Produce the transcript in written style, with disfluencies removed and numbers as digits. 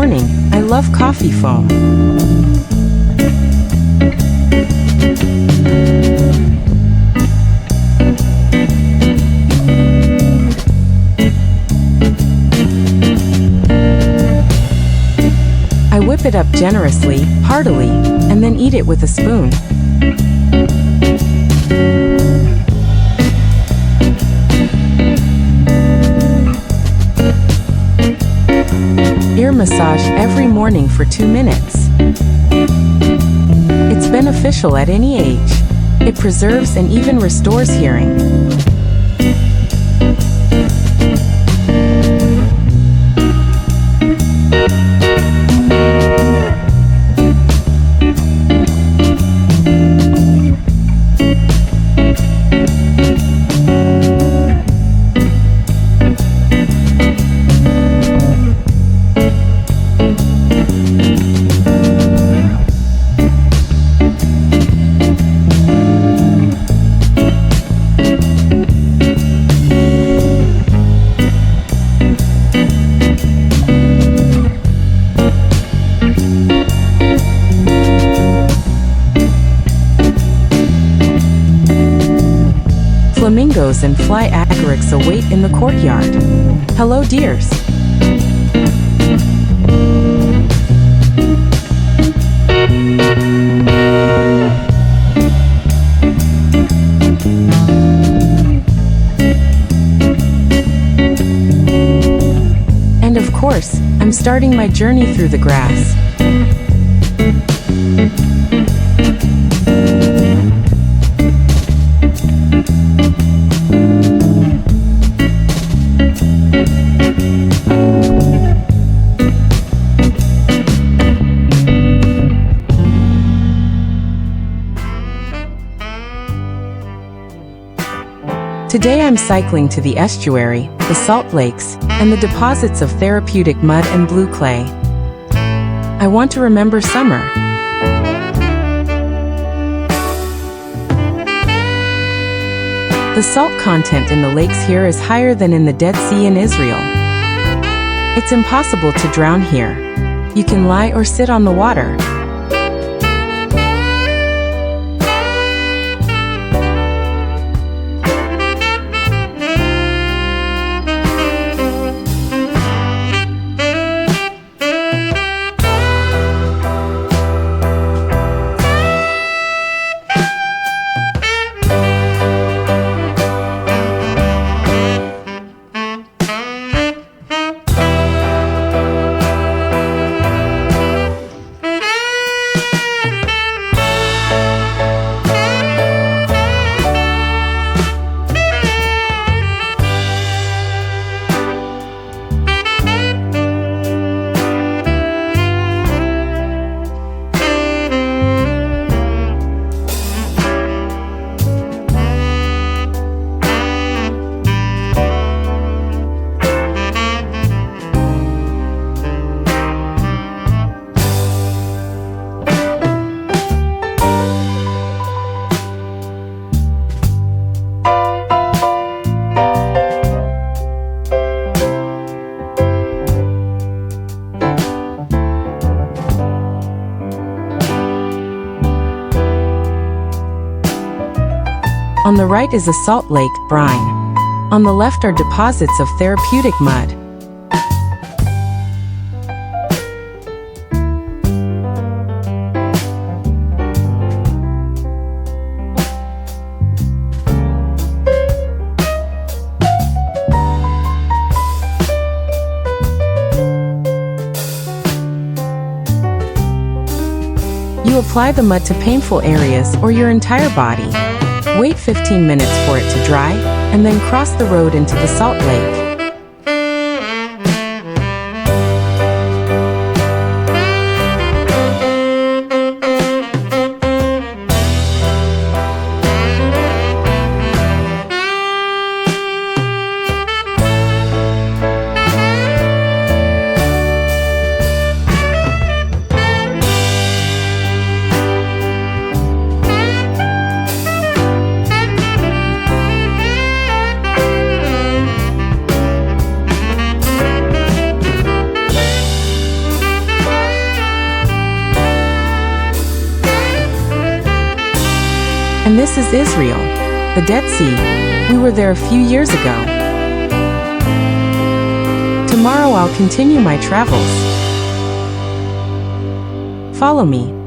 morning, I love coffee foam. I whip it up generously, heartily, and then eat it with a spoon. Ear massage every morning for 2 minutes. It's beneficial at any age. It preserves and even restores hearing. Flamingos and fly agarics await in the courtyard. Hello, dears. And of course, I'm starting my journey through the grass. Today I'm cycling to the estuary, the salt lakes, and the deposits of therapeutic mud and blue clay. I want to remember summer. The salt content in the lakes here is higher than in the Dead Sea in Israel. It's impossible to drown here. You can lie or sit on the water. On the right is a salt lake, brine. On the left are deposits of therapeutic mud. You apply the mud to painful areas or your entire body. Wait 15 minutes for it to dry, and then cross the road into the salt lake. And this is Israel, the Dead Sea. We were there a few years ago. Tomorrow I'll continue my travels. Follow me.